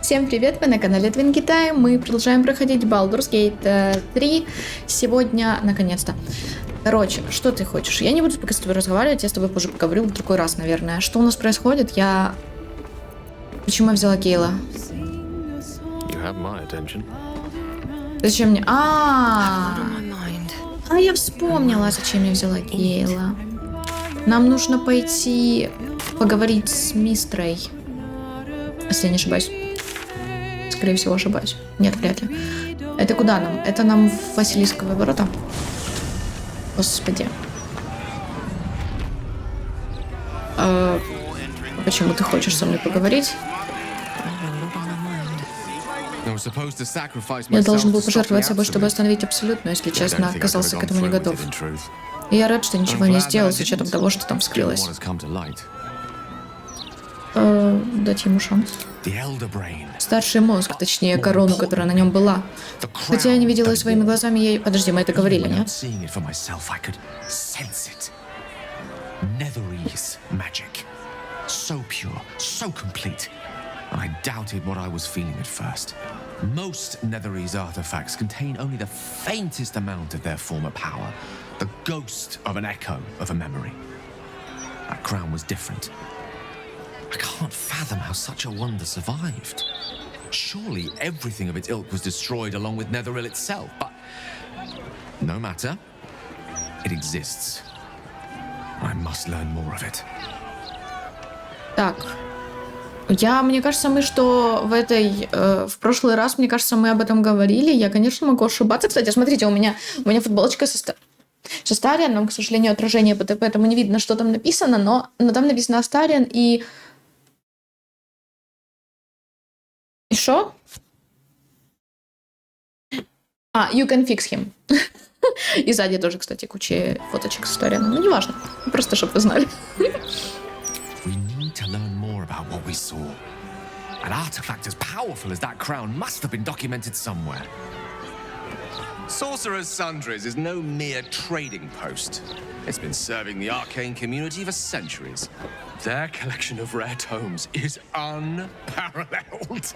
Всем привет, вы на канале Twin Китай. Мы продолжаем проходить Baldur's Gate 3. Сегодня, наконец-то. Короче, что ты хочешь? Я не буду пока с тобой разговаривать, я с тобой позже поговорю в другой раз, наверное. Что у нас происходит? Почему я взяла Гейла? Зачем мне? Я вспомнила, зачем я взяла Гейла. Нам нужно пойти поговорить с Мистрой. Если я не ошибаюсь. Скорее всего, ошибаюсь. Нет, вряд ли. Это куда нам? Это нам в Василисковые ворота? Господи. Почему ты хочешь со мной поговорить? Я должен был пожертвовать собой, чтобы остановить Абсолют, но, если честно, оказался к этому не готов. И я рад, что ничего не сделал с учетом того, что там вскрылось. Дать ему шанс. Старший мозг, точнее корону, которая на нем была. Хотя я не видела ее своими глазами, я... Подожди, мы это говорили, нет? I doubted what I was feeling at first. Most Netherese artifacts contain only the faintest amount of their former power, the ghost of an echo of a memory. That crown was different. I can't fathom how such a wonder survived. Surely everything of its ilk was destroyed along with Netheril itself, but no matter. It exists. I must learn more of it. Так. Мне кажется, в прошлый раз, мне кажется, мы об этом говорили. Я, конечно, могу ошибаться. Кстати, смотрите, у меня футболочка со Астарианом, к сожалению, отражение, поэтому не видно, что там написано, но там написано Астариан и что? You can fix him. И сзади тоже, кстати, куча фоточек с Астарианом. Ну, неважно. Просто, чтобы вы знали. To learn more about what we saw. An artifact as powerful as that crown must have been documented somewhere. Sorcerer's Sundries is no mere trading post. It's been serving the arcane community for centuries. Their collection of rare tomes is unparalleled.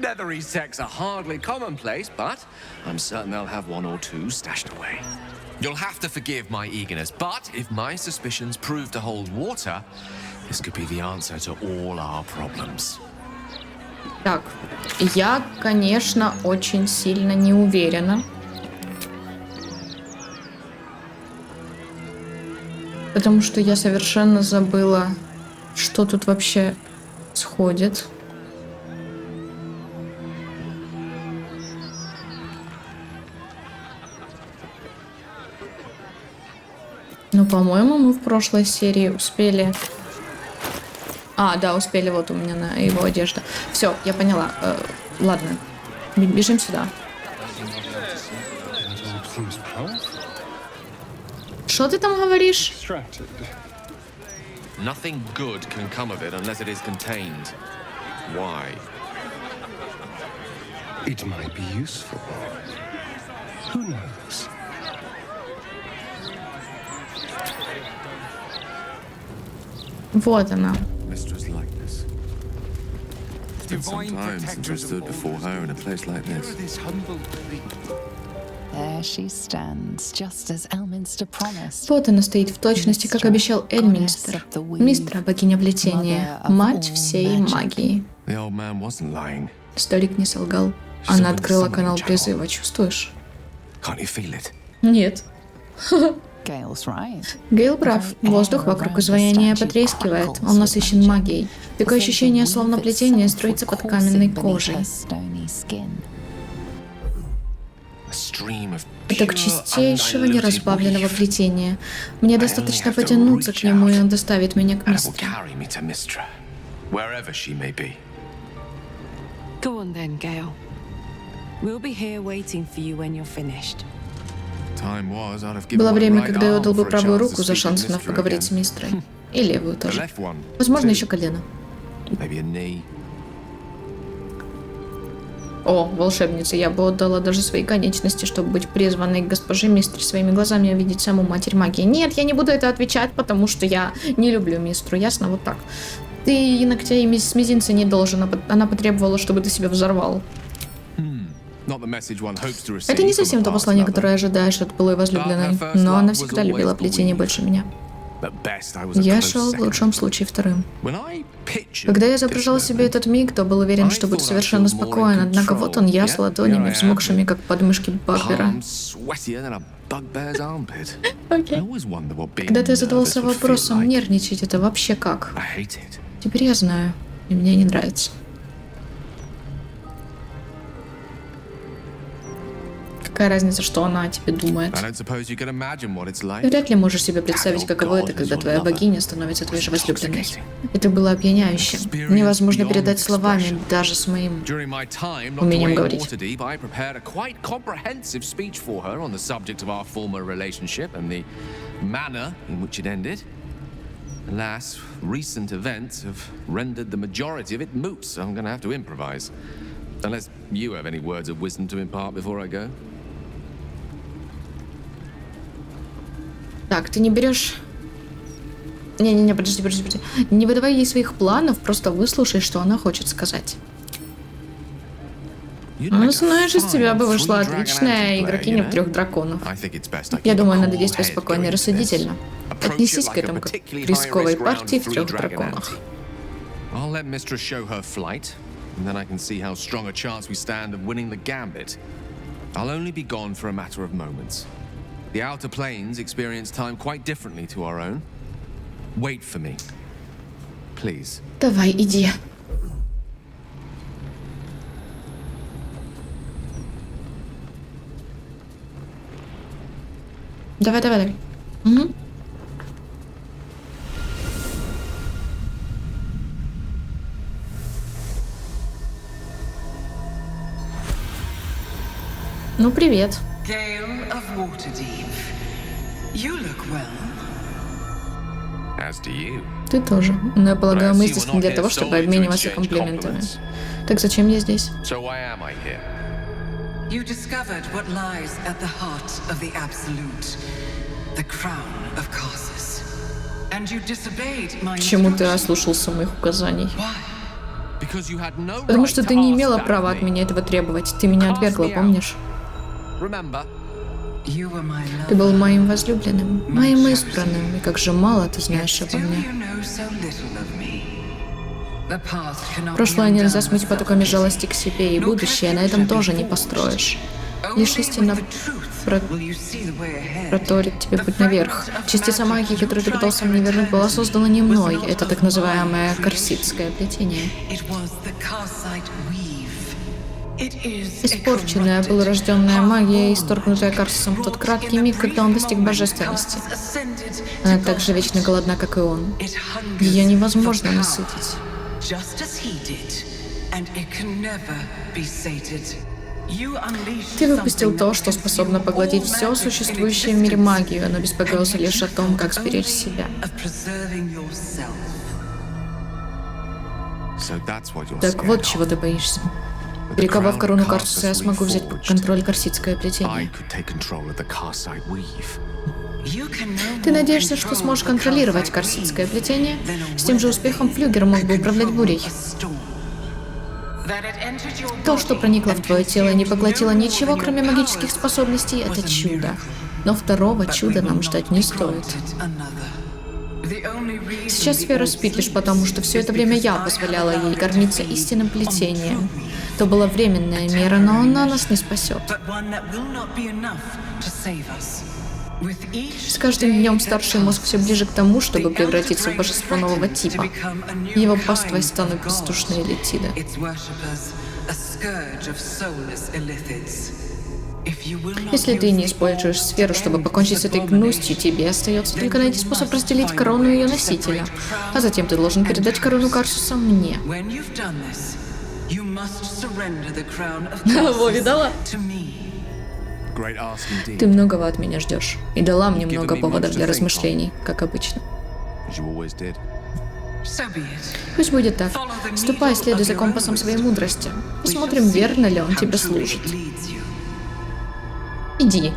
Netherese texts are hardly commonplace, but I'm certain they'll have one or two stashed away. You'll have to forgive my eagerness, but if my suspicions prove to hold water, this could be the answer to all our problems. Так, я, конечно, очень сильно не уверена. Потому что я совершенно забыла, что тут вообще сходит. Ну, по-моему, мы в прошлой серии успели... да, успели, вот у меня на его одежда. Все, я поняла. Ладно, бежим сюда. Что ты там говоришь? Nothing good can come of it unless it is contained. Why? It might be useful. Who knows? Вот она. Mistra's likeness. It's been some time since I stood before her in a place like this. There she stands, just as Elminster promised. Вот она стоит в точности, как обещал Эльминстер. Мистра, богиня плетения, мать всей магии. The old man wasn't lying. Старик не солгал. Она открыла канал призыва, чувствуешь? Can't you feel it? Нет. Gale's right. Гейл прав. Воздух вокруг изваяния потрескивает. Он насыщен магией. Такое ощущение, словно плетение строится под каменной кожей. Поток чистейшего неразбавленного плетения. Мне достаточно потянуться к нему, и он доставит меня к Мистре. Go on then, Gale. We'll be here waiting for you when you're finished. Было время, когда я отдал бы правую руку за шанс вновь поговорить с Мистрой. И левую тоже. Возможно, еще колено. О, волшебница, я бы отдала даже свои конечности, чтобы быть призванной к госпоже Мистре, своими глазами увидеть саму Матерь Магии. Нет, я не буду это отвечать, потому что я не люблю Мистру, ясно? Вот так. Ты ногтями с мизинца не должен. Она потребовала, чтобы ты себя взорвал. Not the message one hopes to receive Это не from a совсем то past послание, lover. которое ожидаешь от былой возлюбленной, но она всегда любила плетение больше меня. At best, I was a Я close шел в second. лучшем случае вторым. When I pictured Когда я this изображал себе moment, этот миг, то был уверен, что буду совершенно спокоен, однако вот он я с ладонями, взмокшими, как подмышки Багбера. palms sweatier than a bugbear's armpit. Окей. I always wonder what being Когда ты задавался nervous would feel вопросом, like. нервничать это вообще как? I hate it. Теперь я знаю, и мне не нравится. Какая разница, что она о тебе думает? I don't suppose you can imagine what it's like. Ты вряд ли можешь себе представить, каково это, когда твоя богиня становится твоей же возлюбленной. Это было опьяняюще. Невозможно передать словами, даже с моим... During my time not Умением Dwayne говорить. Waterdeep, I prepared a quite comprehensive speech for her on the subject of our former relationship and the manner in which it ended. Alas, recent events have rendered the majority of it moot, so I'm going to have to improvise. Unless you have any words of wisdom to impart before I go. Так, ты не берешь... Не-не-не, подожди. Не выдавай ей своих планов, просто выслушай, что она хочет сказать. Ну, знаешь, из тебя бы вышла отличная игрокиня в 3 драконов. Я думаю, надо действовать спокойно и рассудительно. Отнесись к этому как к рисковой партии в 3 драконах. I'll let Mistress show her flight, and then I can see how strong a chance we stand of winning the gambit. I'll only be gone for a matter of moments. The outer planes experience time quite differently to our own. Wait for me. Please. Давай, иди. Давай. Угу. Ну, привет. Gale of Waterdeep. You look well. As do you. Ты тоже. Но я полагаю, мы здесь не для того, чтобы обмениваться комплиментами. Так зачем я здесь? So why am I here? You discovered what lies at the heart of the Absolute, the crown of Karsus. And you disobeyed my Почему ты instructions. ослушался моих указаний? Why? Because you had no Потому right что to ты не ask имела that права of от me. меня этого требовать. Ты меня отвергла, помнишь? Remember? You were my Ты был lover. моим возлюбленным, моим избранным, и как же мало ты знаешь обо Still мне. you know so little of me. The past cannot Прошлое be нельзя undone смыть with потоками self-pity. жалости к себе, и No будущее на package этом can be тоже не forged. построишь. Only Лишь истина with the truth про- will you see the way ahead. проторит тебе The путь наверх. fragment of Частица magic магии, you которую ты tried пытался to мне вернуть, была return создана не was мной. not Это of так называемое my корсидское плетение. It was the Karsite weave. It is a Испорченная, corrupted, полурожденная магия, half-born исторгнутая Карсусом в тот краткий миг, когда он достиг божественности. Она так же вечно голодна, как и он. Ее невозможно насытить. Ты выпустил то, что способно поглотить все существующее в мире магию, но беспокоился лишь о том, как сберечь себя. So that's what you're Так scared вот, of. чего ты боишься. With the Перековав crown корону of Карсуса, я Karsus смогу взять под reforged, контроль корсидское I плетение. could take control of the Karsite weave. Ты надеешься, что сможешь контролировать корсидское плетение? С тем же успехом Флюгер мог бы управлять бурей. То, что проникло в твое тело и не поглотило ничего, кроме магических способностей, это чудо. Но второго чуда нам ждать не стоит. Сейчас сфера спит лишь потому, что все это время я позволяла ей кормиться истинным плетением. То была временная мера, но она нас не спасет. С каждым днем старший мозг все ближе к тому, чтобы превратиться в божество нового типа. Его паствой станут бездушные летиды. Если ты не используешь сферу, чтобы покончить с этой гнусью, тебе остается только найти способ разделить корону ее носителя. А затем ты должен передать корону Карсуса мне. Во, видала? Great ask indeed, Ты многого от меня ждешь. И дала мне много поводов для размышлений, как обычно. as you always did. Пусть будет так. Ступай, следуй за компасом своей мудрости. Посмотрим, верно ли он тебе служит. Иди.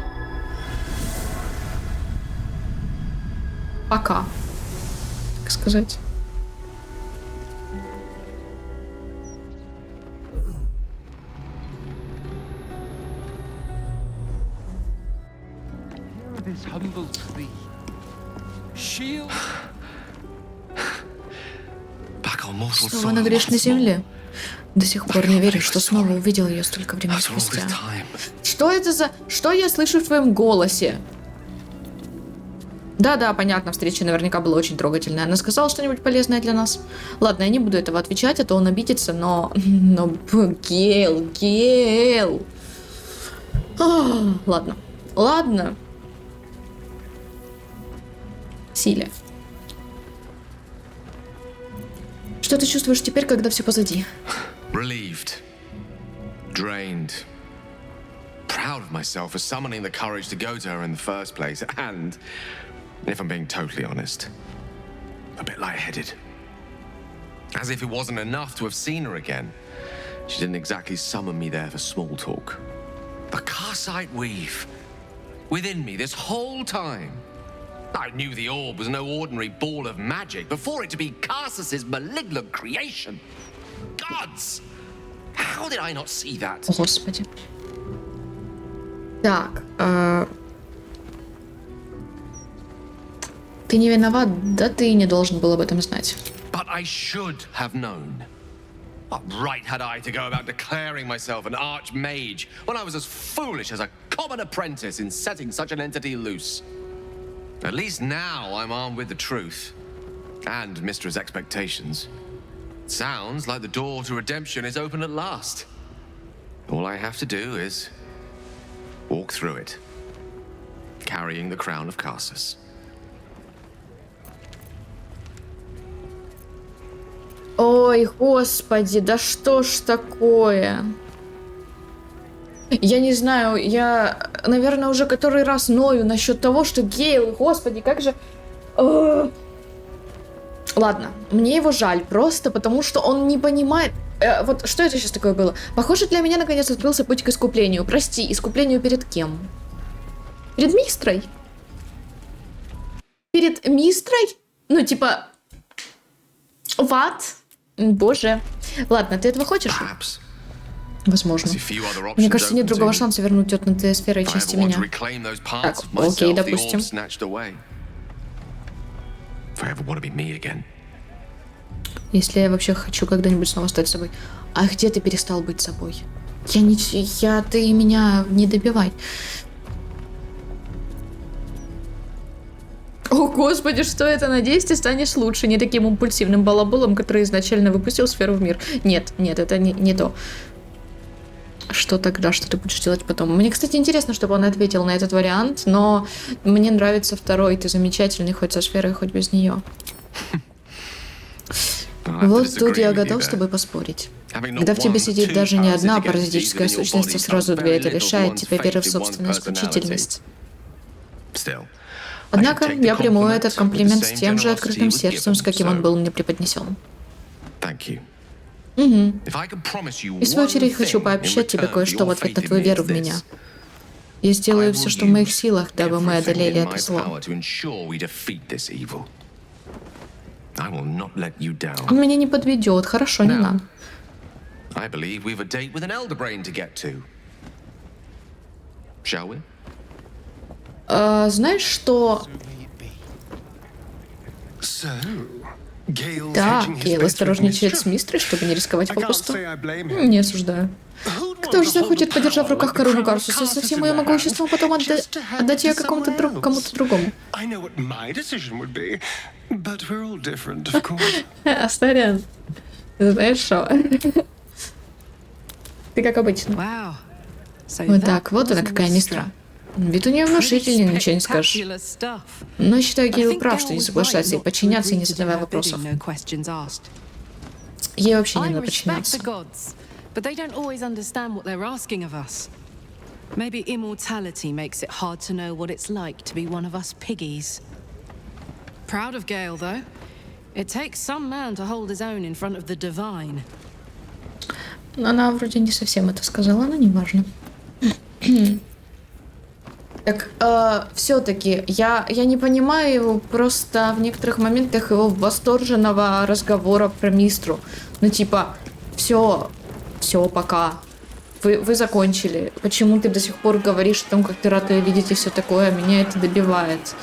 Пока. Так сказать. humble plea. Shield. Back on mortal Снова soil на грешной once more. земле. До сих пор не верю, что снова увидел ее столько времени After all this спустя. time. Что это за... Что я слышу в твоем голосе? Да-да, понятно, встреча наверняка была очень трогательная. Она сказала что-нибудь полезное для нас? Ладно, я не буду этого отвечать, а то он обидится, но... Гейл! Ладно. Ладно. Силя. Что ты чувствуешь теперь, когда все позади? Relieved. Drained. Proud of myself for summoning the courage to go to her in the first place. And, if I'm being totally honest, a bit lightheaded. As if it wasn't enough to have seen her again. She didn't exactly summon me there for small talk. The Karsite weave. Within me this whole time. I knew the orb was no ordinary ball of magic before it to be Karsus's malignant creation. Gods! How did I not see that? О, Господи. Так. Ты не виноват, да ты и не должен был об этом знать. But I should have known. What right had I to go about declaring myself an archmage when I was as foolish as a common apprentice in setting such an entity loose? At least now I'm armed with the truth. And Mistra's expectations. Sounds like the door to redemption is open at last. All I have to do is walk through it, carrying the crown of Karsus. Ой, Господи, да что ж такое? Я не знаю, я, наверное, уже который раз ною насчет того, что Гейл, Господи, как же... Ладно, мне его жаль, просто потому что он не понимает... Вот что это сейчас такое было? Похоже, для меня наконец открылся путь к искуплению. Прости, искуплению перед кем? Перед Мистрой? Перед Мистрой? Ну, типа... What? Боже. Ладно, ты этого хочешь? Perhaps. Возможно. As a few other options Мне кажется, нет open другого to me. шанса вернуть отнятые сферы и If I части ever want меня. to reclaim those parts Так, of myself окей, the допустим. orb snatched away. If I ever want to be me again. Если я вообще хочу когда-нибудь снова стать собой. А где ты перестал быть собой? Ты меня не добивай. О, Господи, что это? Надеюсь, ты станешь лучше, не таким импульсивным балаболом, который изначально выпустил сферу в мир. Нет, это не то. Что тогда? Что ты будешь делать потом? Мне, кстати, интересно, чтобы он ответил на этот вариант, но мне нравится второй. Ты замечательный, хоть со сферой, хоть без нее. Вот тут я готов с тобой поспорить. Когда в тебе сидит даже не одна паразитическая сущность, а сразу две, это лишает тебя веры в собственную исключительность. Однако я приму этот комплимент с тем же открытым сердцем, с каким он был мне преподнесен. Угу. И в свою очередь хочу пообещать тебе кое-что в ответ на твою веру в меня. Я сделаю все, что в моих силах, дабы мы одолели это зло. Он меня не подведет, хорошо, не надо. Знаешь что? Да, Гейл осторожничает с Мистрой, чтобы не рисковать попусту. Не осуждаю. Кто же захочет, подержав в руках корону Карсуса со всем ее могуществом, потом отдать ее кому-то другому? Астариан, знаешь что? Ты как обычно. Вот так, вот она какая Мистра. Вид у нее внушительный, ничего не скажешь. Но считаю, Гейл прав, что не соглашаться и подчиняться, не задавая вопросов. Ей вообще не надо подчиняться. But they don't always understand what they're asking of us. Maybe immortality makes it hard to know what it's like to be one of us piggies. Proud of Gale, though. It takes some man to hold his own in front of the divine. Она вроде не совсем это сказала, но неважно. Так, все-таки я не понимаю его просто в некоторых моментах его восторженного разговора про Мистру. Ну типа, все, пока. вы закончили. Почему ты до сих пор говоришь о том, как ты рад ее видеть и все такое? Меня это добивает.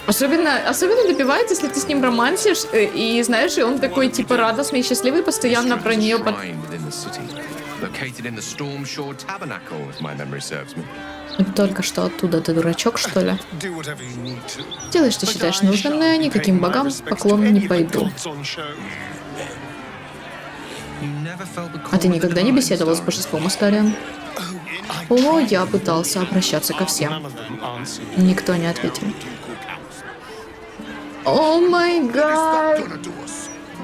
Особенно добивает, если ты с ним романсишь, и знаешь, и он такой, типа, радостный и счастливый, постоянно про нее... Located in the Stormshore Tabernacle, if my memory serves me. Только что оттуда, ты дурачок, что ли? Делай, что считаешь нужным, но я никаким богам поклон не пойду. А ты никогда не беседовал с божеством, Астариан? О, я пытался обращаться ко всем. Никто не ответил. О май гад!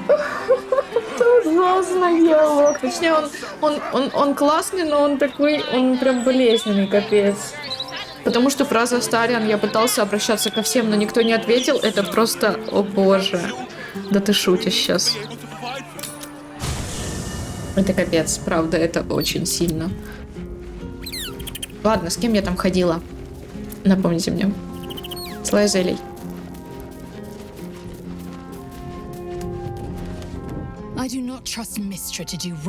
Это ужасный диалог. Точнее, он классный, но он такой, он прям болезненный, капец. Потому что фраза Астариан «я пытался обращаться ко всем, но никто не ответил» — это просто, о боже. Да ты шутишь сейчас. Это капец, правда, это очень сильно. Ладно, с кем я там ходила? Напомните мне. С Лайзелей.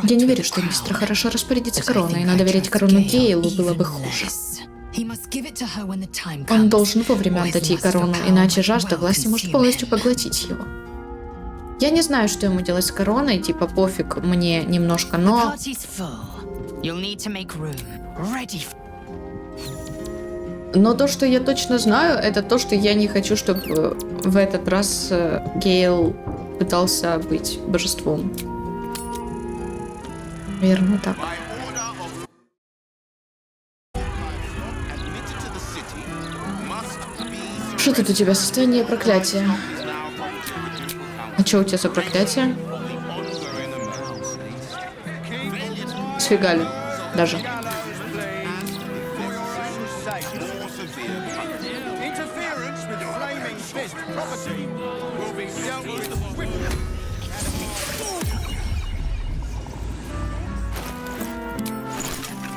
Я не верю, что Мистер хорошо распорядится короной, но доверить корону Гейлу было бы хуже. Он должен вовремя отдать ей корону, иначе жажда власти может полностью поглотить его. Я не знаю, что ему делать с короной, типа пофиг мне немножко, но... Но то, что я точно знаю, это то, что я не хочу, чтобы в этот раз Гейл пытался быть божеством. Верно так. Что тут у тебя? Состояние проклятия. А что у тебя за проклятие? Сфигали. Даже.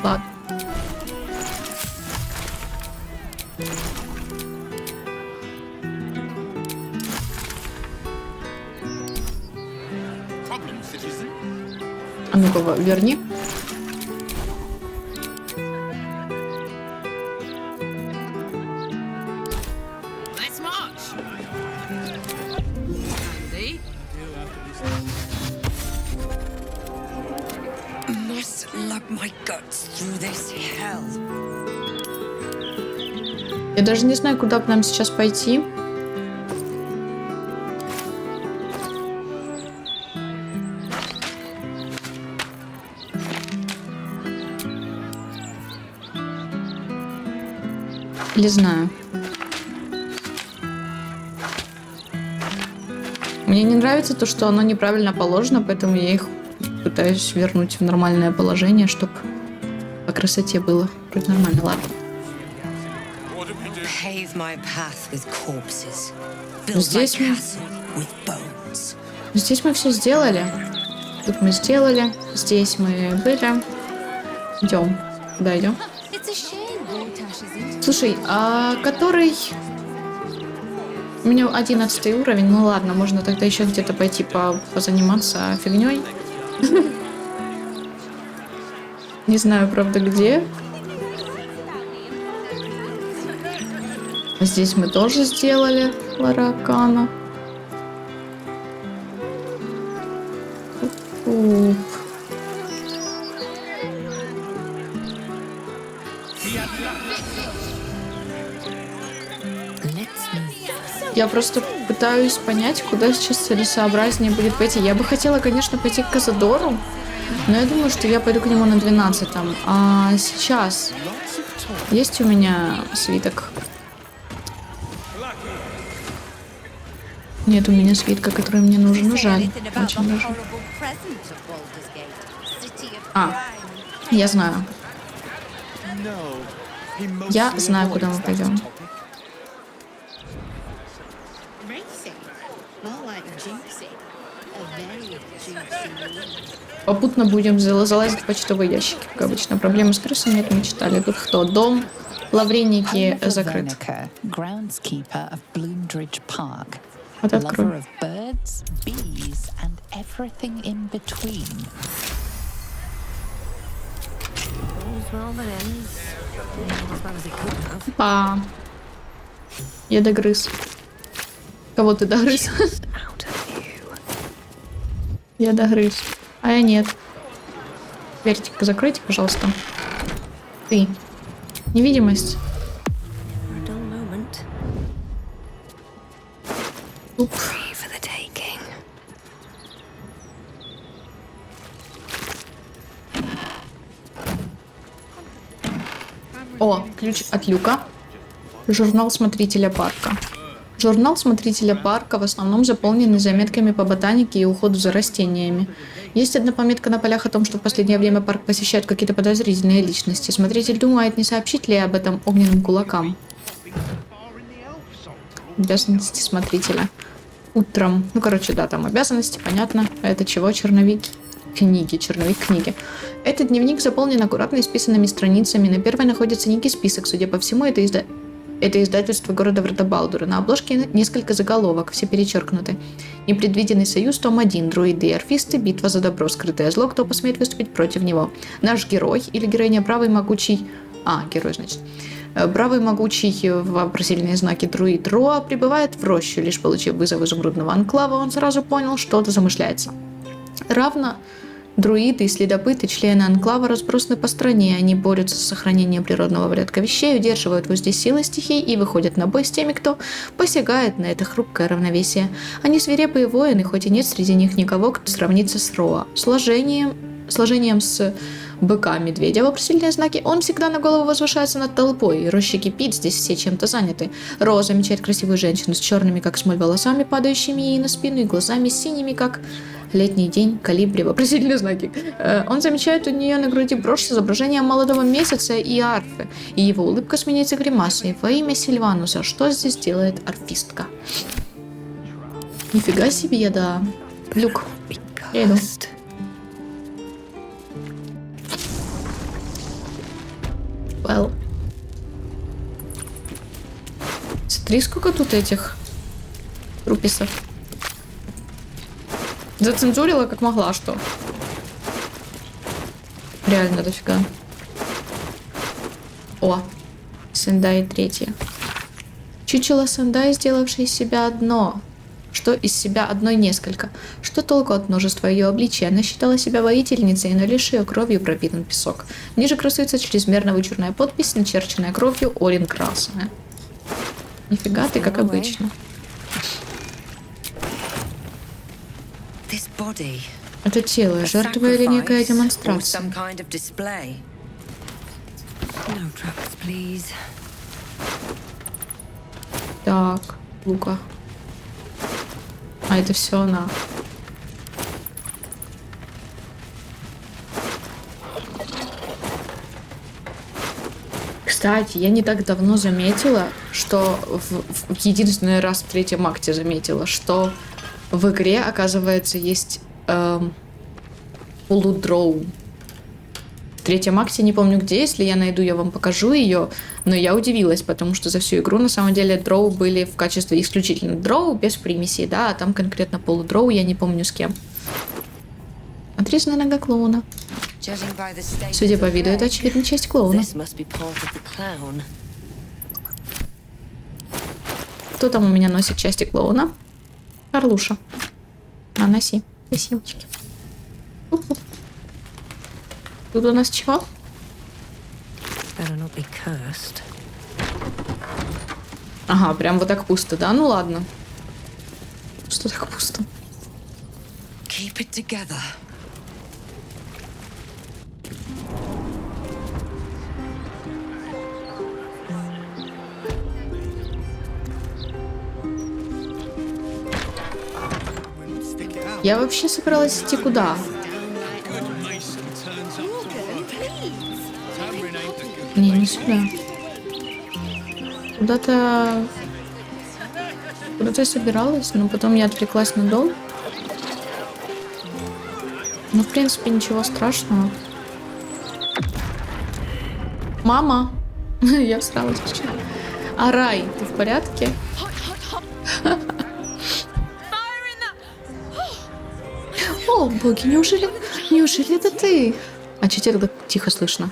Ладно. А ну-ка, верни. Я даже не знаю, куда бы нам сейчас пойти. Или знаю. Мне не нравится то, что оно неправильно положено, поэтому я их пытаюсь вернуть в нормальное положение, чтобы по красоте было. Вроде нормально, ладно. Здесь мы все сделали. Тут мы сделали. Здесь мы были. Идем. Куда идем? Слушай, а который... У меня 11 уровень. Ну ладно, можно тогда еще где-то пойти позаниматься фигней. Не знаю, правда, где. Здесь мы тоже сделали Ларакана. Я просто пытаюсь понять, куда сейчас целесообразнее будет пойти. Я бы хотела, конечно, пойти к Казадору, но я думаю, что я пойду к нему на 12-м. А сейчас есть у меня свиток? Нет у меня свитка, который мне нужен. Жаль. Очень нужен. Я знаю. Я знаю, куда мы пойдем. Попутно будем залазить в почтовые ящики, как обычно. Проблемы с стрессом нет, мы читали. Тут кто? Дом Лавреники закрыт. Вот открой. А. Я догрыз. Кого ты догрыз? Я догрыз. А я нет. Дверь закройте, пожалуйста. Ты. Невидимость. Уп. О, ключ от люка. Журнал смотрителя парка. Журнал смотрителя парка в основном заполнен заметками по ботанике и уходу за растениями. Есть одна пометка на полях о том, что в последнее время парк посещают какие-то подозрительные личности. Смотритель думает, не сообщить ли об этом огненным кулакам. Обязанности смотрителя. Утром. Ну, короче, да, там обязанности, понятно. Это чего? Черновик книги. Черновик книги. Этот дневник заполнен аккуратно исписанными страницами. На первой находится некий список. Судя по всему, это издательство города Вратабалдура. На обложке несколько заголовок, все перечеркнуты. Непредвиденный союз, том 1. Друиды и орфисты. Битва за добро. Скрытое зло. Кто посмеет выступить против него? Наш герой или героиня бравый, могучий... герой, значит. Бравый, могучий, вопросительные знаки друид Роа прибывает в рощу. Лишь получив вызов изумрудного анклава, он сразу понял, что-то замышляется. Равно друиды и следопыты, члены анклава, разбросаны по стране. Они борются за сохранение природного порядка вещей, удерживают в узде силы стихий и выходят на бой с теми, кто посягает на это хрупкое равновесие. Они свирепые воины, хоть и нет среди них никого, кто сравнится с Роа. Сложением с быка медведя вопросительные знаки, он всегда на голову возвышается над толпой. Роща кипит, здесь все чем-то заняты. Роа замечает красивую женщину с черными, как смоль, волосами, падающими ей на спину, и глазами синими, как летний день, калибри, вопросительные знаки. Он замечает у нее на груди брошь с изображением молодого месяца и арфы, и его улыбка сменяется гримасой. Во имя Сильвануса, что здесь делает арфистка? Нифига себе, да. Люк. Я иду. Well. Смотри, сколько тут этих труписов. Зацензурила как могла, что. Реально дофига. О, Сендай 3. Чучело Сендай, сделавшее из себя одно. Что из себя одной несколько. Что толку от множества ее обличий? Она считала себя воительницей, но лишь ее кровью пропитан песок. Ниже красуется чрезмерно вычурная подпись, начерченная кровью Орин красная. Нифига ты, как обычно. Это тело, жертва или некая демонстрация? Так, Лука. А это все она. Кстати, я не так давно заметила, что в единственный раз в третьем акте заметила, что в игре, оказывается, есть полудроу. В третьем акте не помню где, если я найду, я вам покажу ее, но я удивилась, потому что за всю игру на самом деле дроу были в качестве исключительно дроу, без примесей, да, а там конкретно полудроу, я не помню с кем. Отрезанная нога клоуна. Судя по виду, это очевидно часть клоуна. Кто там у меня носит части клоуна? Карлуша. Носи. Спасибочки. Тут у нас чего? Ага, прям вот так пусто, да? Ну ладно. Что так пусто? Keep it together. Я вообще собиралась идти куда? Не сюда. Куда-то я собиралась, но потом я отвлеклась на дом. Ну, в принципе, ничего страшного. Мама! Я всралась вчера. Арай, ты в порядке? О, боги, неужели это ты? А что тебя так тихо слышно?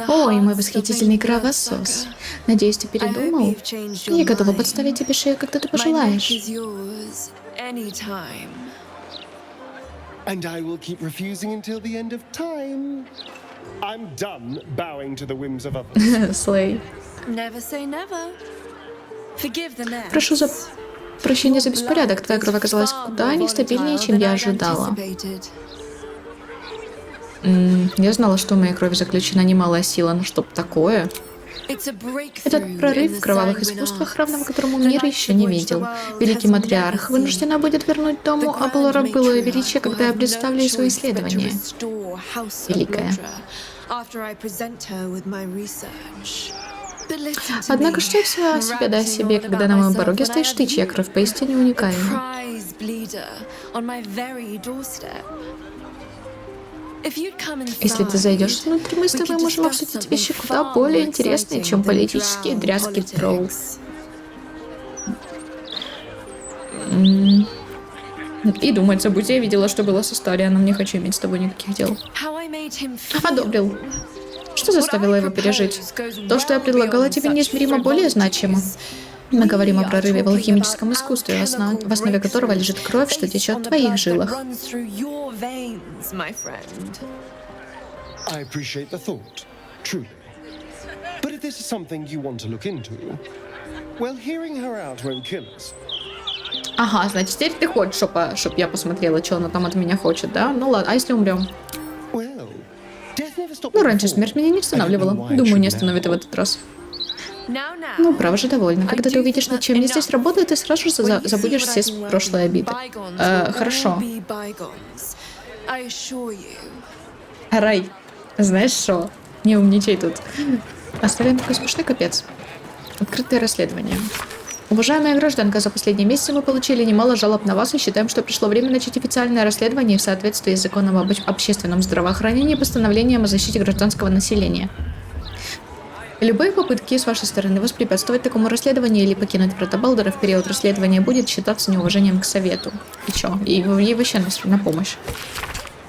Ой, мой восхитительный кровосос. Надеюсь, ты передумал? Я готова подставить тебе шею, когда ты пожелаешь. And I will keep refusing until the end of time. I'm done bowing to the whims of others. Слей. Never say never. Forgive the mess. Прошу за прощения за беспорядок. Твоя кровь оказалась куда нестабильнее, чем я ожидала. Я знала, что в моей крови заключена немалая сила, но чтоб такое... Этот прорыв в кровавых искусствах, равного которому мир еще не видел. Великий матриарх вынуждена будет вернуть дому Абелора былое величие, когда я представлю свои исследования. Великая. Однако что все о себе дай себе, когда на моем пороге стоишь ты, чья кровь поистине уникальна? Если ты зайдешь внутрь, мы с тобой можем обсудить вещи куда более интересные, чем политические дрязги Дроу. И думать, забудь, я видела, что было с Астарианом, не хочу иметь с тобой никаких дел. Одобрил. Что заставило его пережить? То, что я предлагала тебе, неизмеримо более значимо. Мы говорим о прорыве в алхимическом искусстве, в основе которого лежит кровь, что течет в твоих жилах. I appreciate the thought, truly. But if this is something you want to look into, well, hearing her out won't kill us. Ага, значит, теперь ты хочешь, чтоб я посмотрела, что она там от меня хочет, да? Ну ладно, а если умрем? Ну, раньше смерть меня не останавливала. Думаю, не остановит и в этот раз. Ну, право же довольна. Когда ты увидишь, над чем я здесь работаю, ты сразу же забудешь все прошлые обиды. Хорошо. Рай, знаешь что? Не умничай тут. Оставим такой смешной капец. Открытое расследование. Уважаемая гражданка, за последние месяцы мы получили немало жалоб на вас и считаем, что пришло время начать официальное расследование в соответствии с законом об общественном здравоохранении и постановлением о защите гражданского населения. Любые попытки с вашей стороны воспрепятствовать такому расследованию или покинуть врата Балдора в период расследования будет считаться неуважением к совету. И чё? И ей вообще на помощь.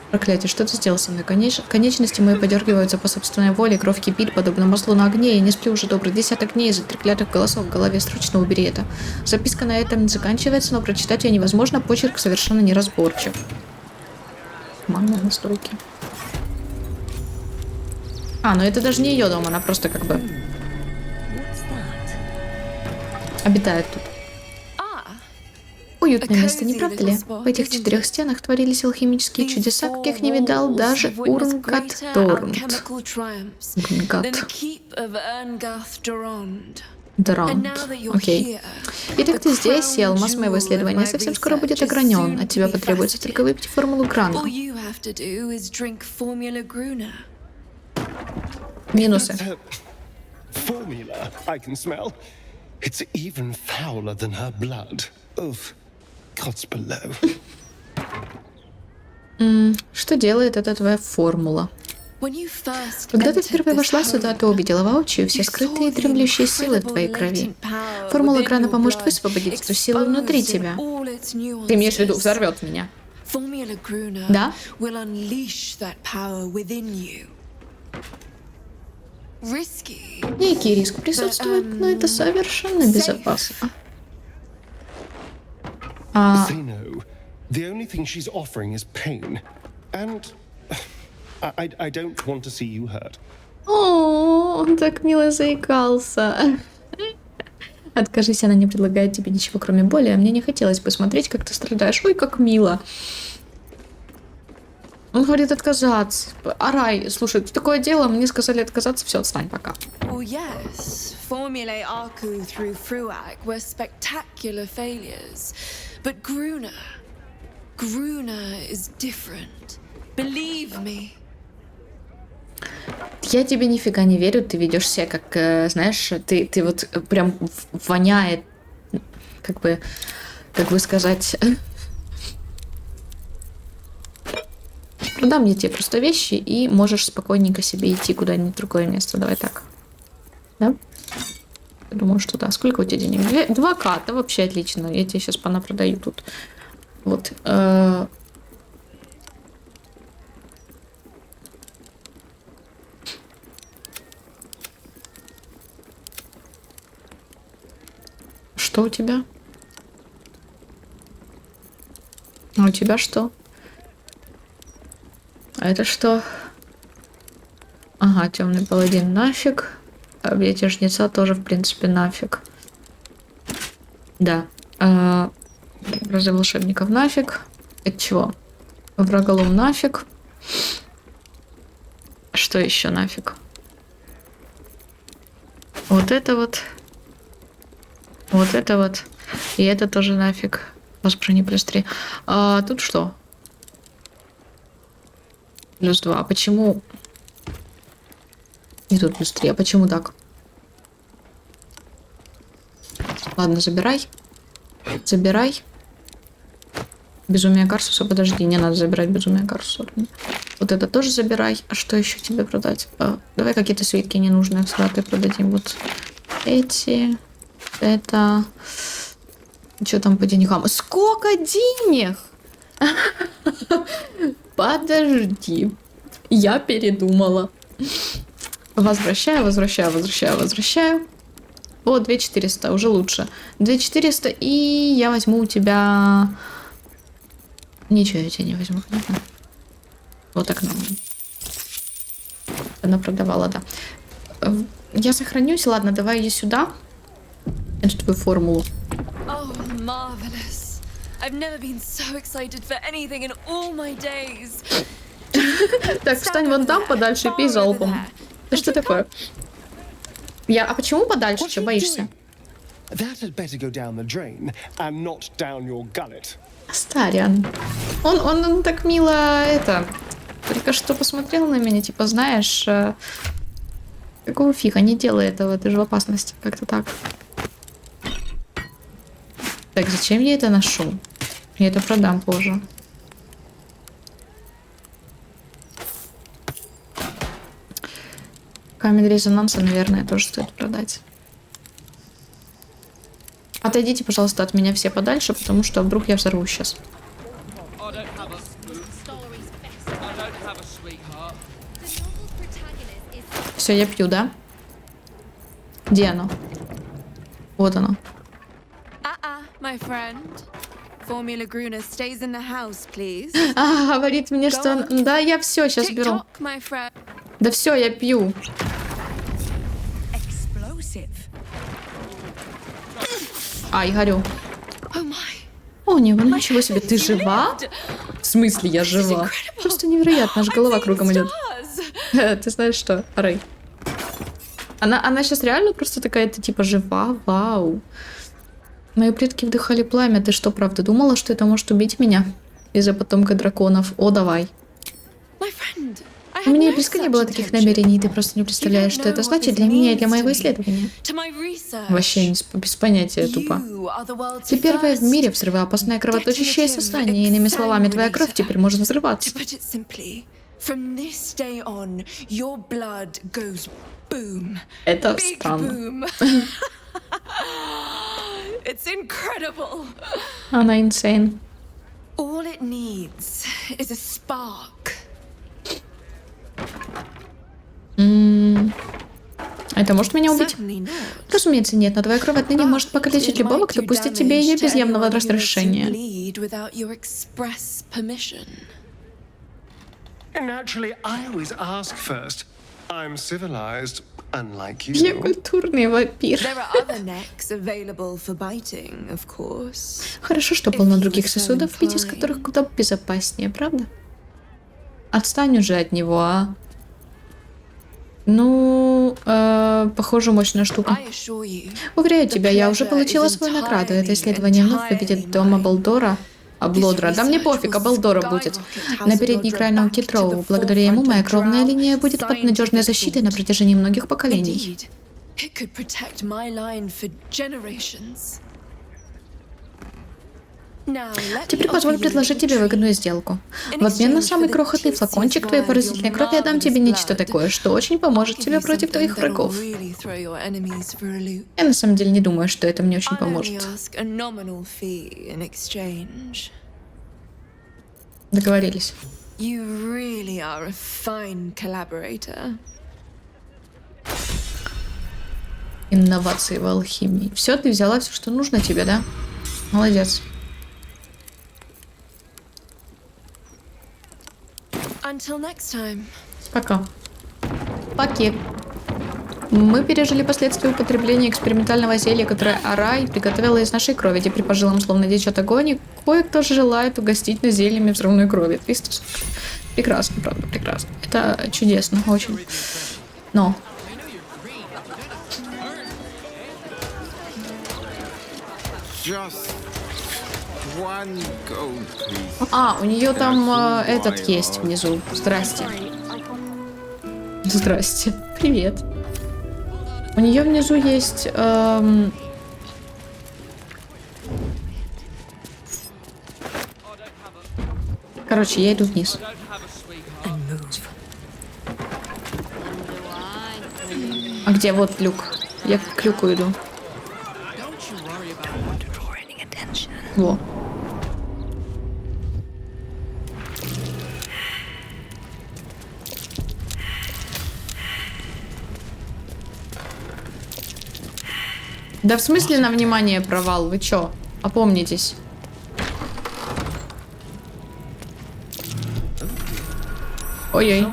Проклятие, что ты сделал со мной? Конечности мои подергиваются по собственной воле, кровь кипит, подобно маслу на огне, я не сплю уже добрый десяток дней из-за треклятых голосов в голове, срочно убери это. Записка на этом не заканчивается, но прочитать ее невозможно, почерк совершенно неразборчив. Манные настройки. Ну это даже не ее дом, она просто как бы обитает тут. Уютное место, не правда ли? В этих 4 стенах творились алхимические чудеса, каких не видал даже Урнгат Торнт. Дорант. Окей. Итак, ты здесь, и алмаз моего исследования совсем скоро будет огранен. От тебя потребуется только выпить формулу Гранга. Минусы. Formula I can smell. It's even fouler than her blood. Of gods below. Что делает эта твоя формула? Когда ты впервые вошла сюда, ты увидела воочию все скрытые и дремлющие силы в твоей крови. Формула Грана поможет высвободить эту силу внутри тебя. Ты имеешь в виду, взорвет меня? Да? Некий риск присутствует, но это совершенно безопасно. Zeno, the only thing she's offering is pain. And I don't want to see you hurt. О, он так мило заикался. Откажись, она не предлагает тебе ничего, кроме боли, а мне не хотелось бы смотреть, как ты страдаешь. Ой, как мило. Он говорит отказаться. Арай, слушай, такое дело, мне сказали отказаться, все, отстань пока. Formulae Arku through Fruag were spectacular failures. But Gruna is different. Believe me. Я тебе нифига не верю, ты ведешь себя как, знаешь, ты вот прям воняет, как бы сказать... Продам мне тебе просто вещи, и можешь спокойненько себе идти куда-нибудь в другое место. Давай так. Да? Думаю, что да. Сколько у тебя денег? 2К, да, вообще отлично. Я тебе сейчас понапродаю тут. Вот. Что у тебя? А у тебя что? А это что? Ага, темный паладин нафиг. Объятие жнеца тоже, в принципе, нафиг. Да. Разы волшебников нафиг. Это чего? Враголом нафиг. Что еще нафиг? Вот это вот. Вот это вот. И это тоже нафиг. Воспрани плюс 3. А тут что? Плюс 2. А почему? И тут плюс 3. А почему так? Ладно, забирай. Забирай. Безумие Карсуса. Подожди, не надо забирать безумие Карсуса. Вот это тоже забирай. А что еще тебе продать? Давай какие-то свитки ненужные всратые продадим. Вот эти. Это... Что там по деньгам? Сколько денег? Подожди. Я передумала. Возвращаю. Вот, 2400, уже лучше. 2400, и я возьму у тебя... Ничего я тебя не возьму. Вот так нам. Она продавала, да. Я сохранюсь. Ладно, давай иди сюда. Это твою формулу. Oh, marvelous. I've never been so excited for anything in all my days. Так, встань вон там подальше и пей залпом. Да что такое? А почему подальше? Что, боишься? That had better go down the drain and not down your gullet. Старян. Он так мило это... Только что посмотрел на меня, типа, знаешь... Какого фига, не делай этого, ты же в опасности. Как-то так. Так, зачем я это ношу? Я это продам позже. Камень резонанса, наверное, тоже стоит продать. Отойдите, пожалуйста, от меня все подальше, потому что вдруг я взорву сейчас. Все, я пью, да? Где оно? Вот оно. My friend. Formula Gruner stays in the house, please. Говорит мне, что... Да, я все сейчас беру. Да все, я пью. Ай, горю. О, ничего себе, ты жива? В смысле, я жива? Просто невероятно, аж голова кругом идет. Ты знаешь что, Рэй? Она сейчас реально просто такая, ты типа жива? Вау. Мои предки вдыхали пламя. Ты что, правда думала, что это может убить меня? Из-за потомка драконов. О, давай. У меня и близко не было таких намерений, ты просто не представляешь, что это значит для меня и для моего исследования. Вообще без понятия, тупо. Ты первая в мире взрывоопасное кровоточащее сознание. Иными словами, твоя кровь теперь может взрываться. Это странно. Она insane. All it needs is a spark. Это может меня убить? Разумеется, нет, но твоя кровь отныне может покалечить любого, кто пустит тебе ее без явного разрешения. Naturally, I always ask first. I'm civilized, unlike you. Я культурный вампир. Хорошо, что полно других сосудов, пить из которых куда безопаснее, правда? Отстань уже от него, а? Ну, похоже, мощная штука. Уверяю тебя, я уже получила свою награду. Это исследование вновь победит дом Абалдора. Аблодра. Да мне пофиг, Абалдора будет. На передний край науки Троу. Благодаря ему моя кровная линия будет под надежной защитой на протяжении многих поколений. Теперь позволь предложить тебе выгодную сделку. В обмен на самый крохотный флакончик твоей поразительной крови я дам тебе нечто такое, что очень поможет тебе против твоих врагов. Я на самом деле не думаю, что это мне очень поможет. Договорились. Инновации в алхимии. Все, ты взяла все, что нужно тебе, да? Молодец. Until next time. Пока. Пакет. Мы пережили последствия употребления экспериментального зелья, которое Арай приготовила из нашей крови. Теперь по жилам словно течет огонь, и кое-кто желает угостить нас зельями взрывной крови. 300. Прекрасно, правда, прекрасно. Это чудесно, очень. Но. А, у нее там этот есть внизу. Здрасте. Здрасте. Привет. У нее внизу есть... Короче, я иду вниз. А где? Вот люк. Я к люку иду. Во. Да в смысле на внимание провал? Вы чё? Опомнитесь. Ой-ой.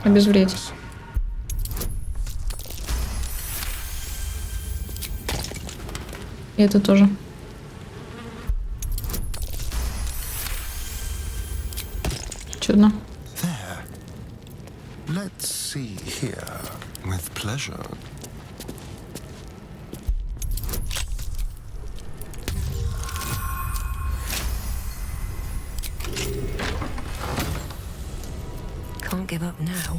Обезвредь. И это тоже. Чудно. Let's see here. With pleasure. Can't give up now.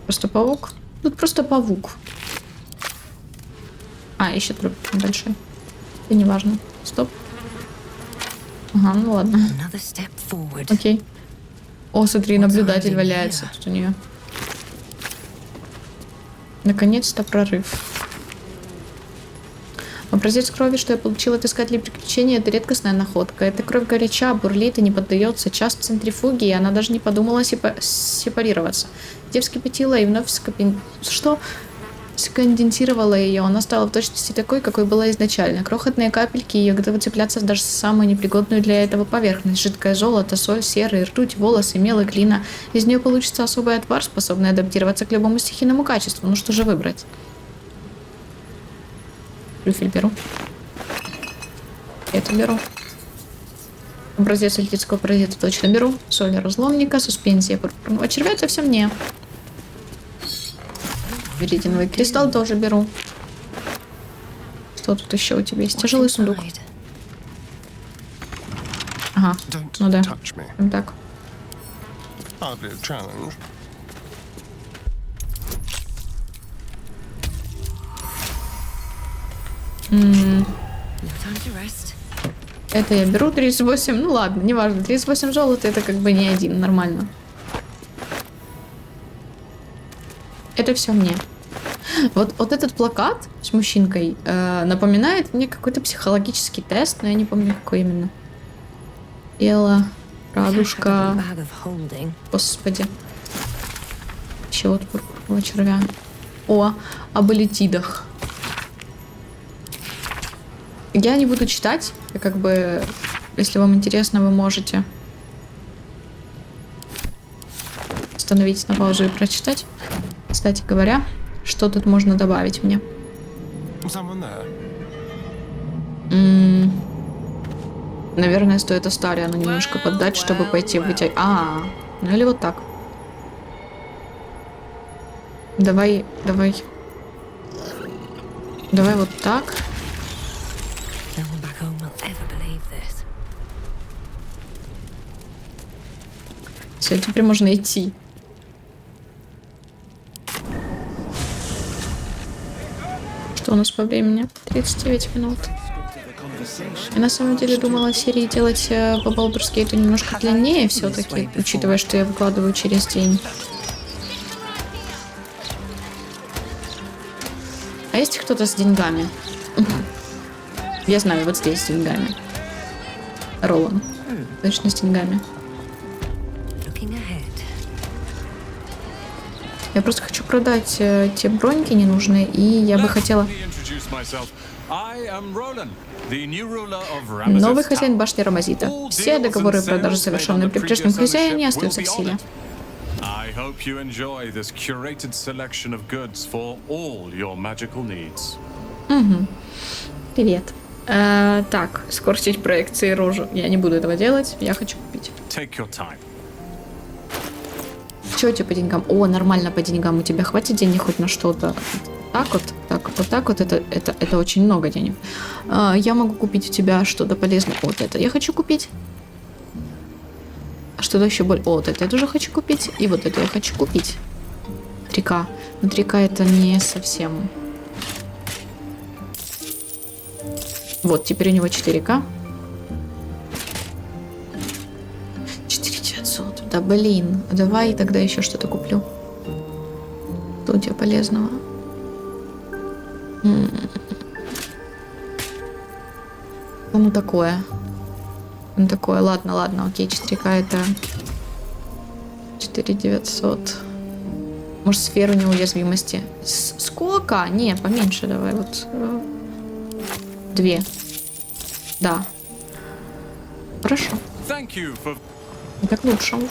Просто паук? Тут просто паук. А, еще труп большой. Это не важно. Стоп. Ага, ну ладно. Окей. О, смотри, наблюдатель валяется тут у нее. Наконец-то прорыв. Образец крови, что я получила от искателей приключений, это редкостная находка. Эта кровь горяча, бурлит и не поддается часто центрифуге, и она даже не подумала сепарироваться. Я вскипятила и вновь сконденсировала ее. Она стала в точности такой, какой была изначально. Крохотные капельки ее готовы цепляться даже с самой непригодную для этого поверхность. Жидкое золото, соль, серый, ртуть, волосы, мел и глина. Из нее получится особый отвар, способный адаптироваться к любому стихийному качеству. Ну что же выбрать? Трюфель беру. Это беру. Образец альтитского паразита точно беру. Соль разломника, суспензия пурпурного червя. Это все мне. Веридиновый кристалл тоже беру. Что тут еще у тебя есть? Тяжелый сундук. Ага, ну да. Вот так. Это я беру 38. Ну ладно, неважно. 38 золота это как бы не один, нормально. Это все мне. Вот этот плакат с мужчинкой напоминает мне какой-то психологический тест, но я не помню, какой именно. Тело, радужка. Господи. Еще вот пурпурного червя. О, об элитидах. Я не буду читать. Я как бы, если вам интересно, вы можете остановить на паузу и прочитать. Кстати говоря, что тут можно добавить мне? Наверное, стоит Астариану немножко поддать, чтобы пойти вытягивать. Ну или вот так. Давай вот так. Все, теперь можно идти. Что у нас по времени? 39 минут. Я на самом деле думала серии делать по Baldur's Gate немножко длиннее все-таки, учитывая, что я выкладываю через день. А есть кто-то с деньгами? Я знаю, вот здесь с деньгами. Ролан. Точно с деньгами. Я просто хочу продать те броньки ненужные, и я бы хотела... Новый хозяин башни Рамазита. Все договоры продажи, совершенные при прежнем хозяине, остаются в силе. I hope you enjoy this curated selection of goods for all your magical needs. Привет. Так, скорчить проекции рожу. Я не буду этого делать, я хочу купить. Take your time. Чё у тебя по деньгам? О, нормально по деньгам. У тебя хватит денег хоть на что-то? Так вот, так вот, это очень много денег. Я могу купить у тебя что-то полезное. Вот это я хочу купить. Что-то еще более... О, вот это я тоже хочу купить. И вот это я хочу купить. 3К. Но 3К это не совсем... Вот, теперь у него 4К. 4900. Да блин. Давай тогда еще что-то куплю. Что у тебя полезного? Ну такое. Ну такое. Ладно, окей. 4К это 4900. Может, сферу неуязвимости. Сколько? Не, поменьше давай. Вот 2. Да. Хорошо. Так лучше уже.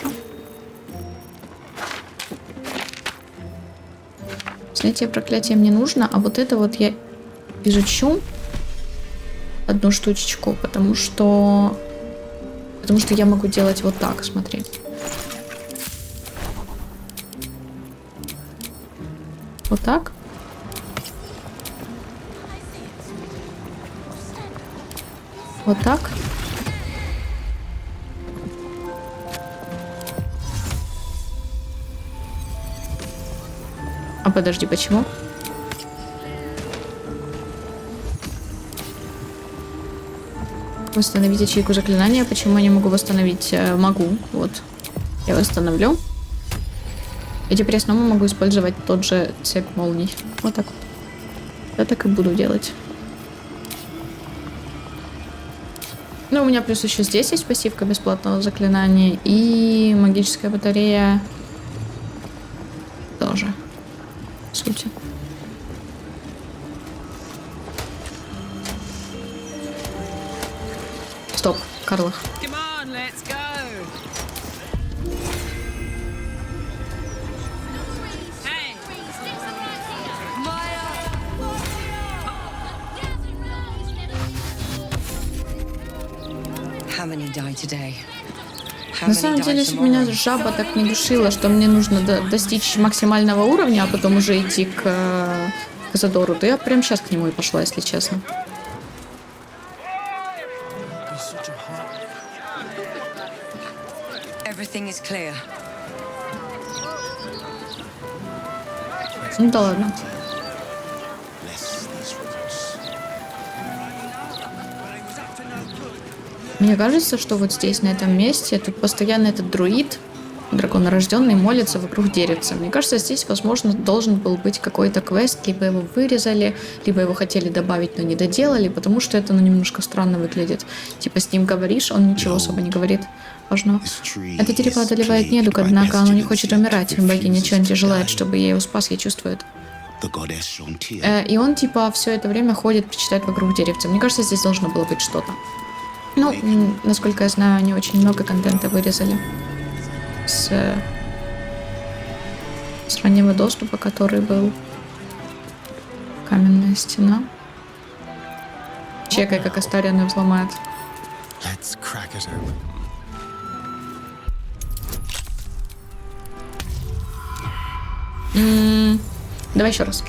Снятие проклятия мне нужно, а вот это вот я изучу одну штучечку, потому что я могу делать вот так, смотри. Вот так. Вот так. А подожди, почему? Восстановить ячейку заклинания. Почему я не могу восстановить? Могу. Вот. Я восстановлю. И теперь я снова могу использовать тот же цепь молний. Вот так вот. Я так и буду делать. Ну, у меня плюс еще здесь есть пассивка бесплатного заклинания. И магическая батарея тоже. В сути. Стоп, Карлах. На самом деле, если бы меня жаба так не душила, что мне нужно достичь максимального уровня, а потом уже идти к Казадору, то я прямо сейчас к нему и пошла, если честно. Ну да ладно. Мне кажется, что вот здесь, на этом месте, тут постоянно этот друид, драконорожденный, молится вокруг деревца. Мне кажется, здесь, возможно, должен был быть какой-то квест, либо его вырезали, либо его хотели добавить, но не доделали, потому что это, немножко странно выглядит. Типа с ним говоришь, он ничего особо не говорит. Важно. Это дерево одолевает недуг, однако оно не хочет умирать. Богиня Чонти желает, чтобы я его спас, я чувствую это. И он, типа, все это время ходит, причитает вокруг деревца. Мне кажется, здесь должно было быть что-то. Ну, насколько я знаю, они очень много контента вырезали с раннего доступа, который был. Каменная стена. Чекай, как Астариан взломает. Давай еще раз.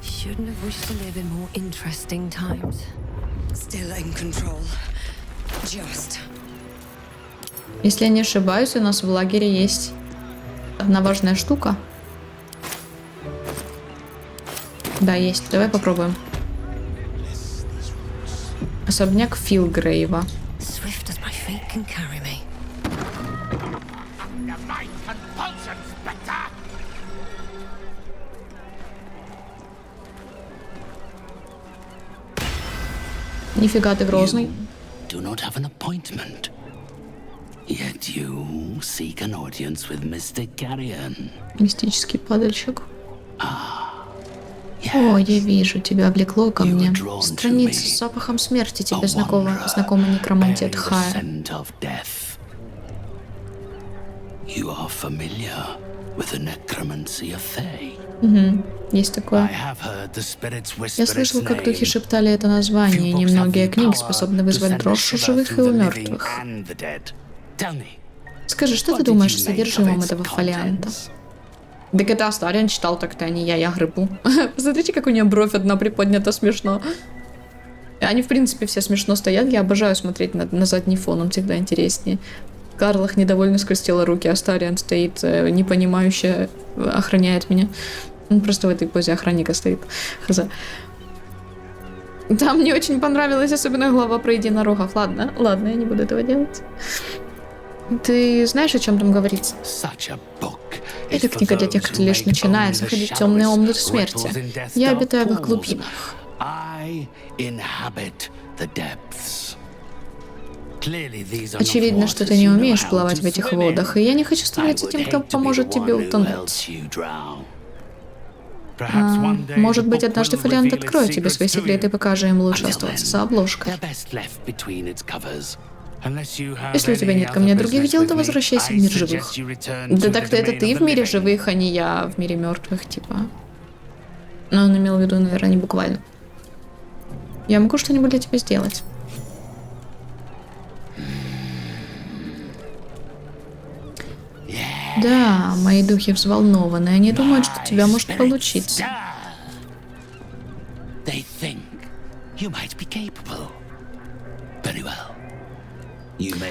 Shouldn't have wished to live in more interesting times. Still in control. Just. Если я не ошибаюсь, у нас в лагере есть одна важная штука. Да, есть. Давай попробуем. Особняк Филгрейва. Swift as my feet can carry me. Нифига ты грозный. Do not have an appointment. Yet you seek an audience with Mystic Carrion. Мистический падальщик. О, я вижу, тебя влекло ко мне. Страница с запахом смерти тебе знакома некромантия Тхая. You are familiar with the necromancy of Thay. Угу, есть такое. Я слышал, как духи шептали это название, и немногие книги способны вызвать дрожь у живых и у мертвых. Скажи, что ты думаешь о содержимом этого фолианта? Да это Астарион читал так-то, а не я грыбу. Посмотрите, как у нее бровь одна приподнята, смешно. Они, в принципе, все смешно стоят. Я обожаю смотреть на задний фон, он всегда интереснее. Карлах недовольно скрестила руки, Астарион стоит, непонимающе охраняет меня. Он просто в этой позе охранника стоит. Хз. Да, мне очень понравилась особенно глава про единорогов. Ладно, я не буду этого делать. Ты знаешь, о чем там говорится? Это книга для тех, кто лишь начинает заходить в темные омуты смерти. Я обитаю в их глубинах. Очевидно, что ты не умеешь плавать в этих водах, и я не хочу становиться тем, кто поможет тебе утонуть. Может быть, однажды фолиант откроет тебе свои секреты и покажет им лучше оставаться за обложкой. Если у тебя нет ко мне других дел, то возвращайся в мир живых. Да так-то это ты в мире живых, а не я в мире мертвых, типа. Но он имел в виду, наверное, не буквально. Я могу что-нибудь для тебя сделать. Да, мои духи взволнованы. Они думают, что у тебя может получиться.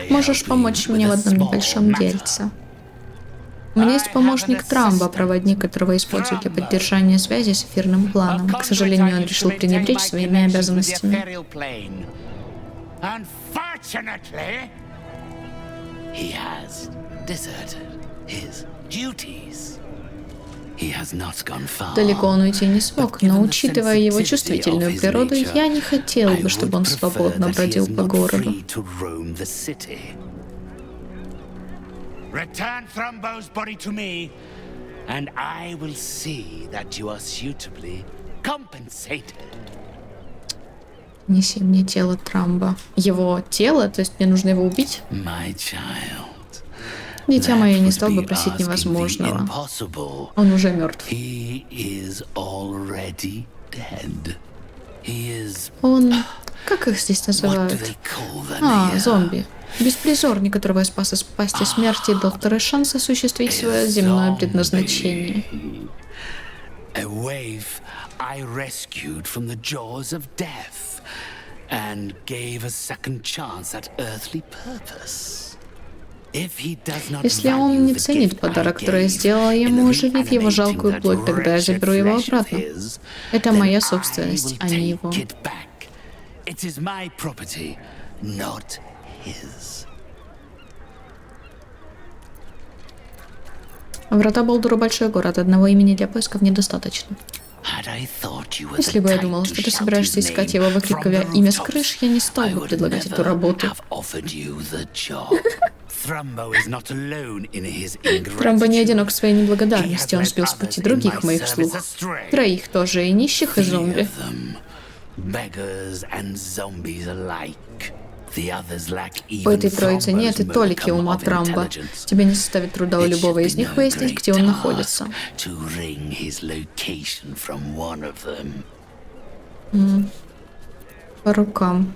Можешь помочь мне в одном небольшом дельце. У меня есть помощник Трамба, проводник, которого использую для поддержания связи с эфирным планом. К сожалению, он решил пренебречь своими обязанностями. Далеко он уйти не смог, но, учитывая его чувствительную природу, я не хотел бы, чтобы он свободно бродил по городу. Return Thrumbo's body to me, and I will see that you are suitably compensated. Неси мне тело Трамба. Его тело? То есть мне нужно его убить? Дитя мое, я не стал бы просить невозможного. Он уже мертв. Он... Как их здесь называют? Зомби. Беспризорник, которого я спас из пасти смерти, дал второй шанс осуществить свое земное предназначение. Если он не ценит подарок, который я сделала ему, оживив его жалкую плоть, тогда я заберу его обратно. Это моя собственность, а не его. Врата Болдура — большой город, одного имени для поисков недостаточно. Если бы я думал, что ты собираешься искать его, выкрикивая имя с крыш, я не стал бы предлагать эту работу. Трамбо не одинок в своей неблагодарности, он сбил с пути других моих слуг. Троих тоже, и нищих, и зомби. У этой троицы нет и толики ума Трамба. Тебе не составит труда у любого из них выяснить, где он находится. По рукам.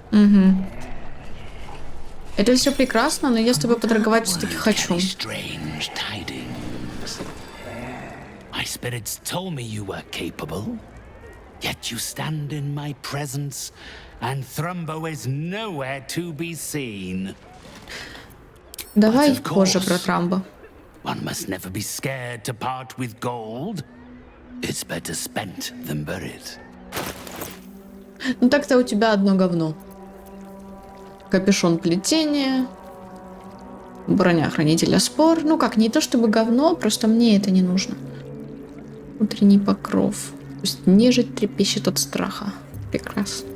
Угу. Это все прекрасно, но я с тобой поторговать все-таки хочу. Давай позже про Трамба. Ну так-то у тебя одно говно. Капюшон плетения, Броня хранителя спор. Ну как, не то чтобы говно, просто мне это не нужно. Утренний покров. Пусть нежить трепещет от страха. Прекрасно.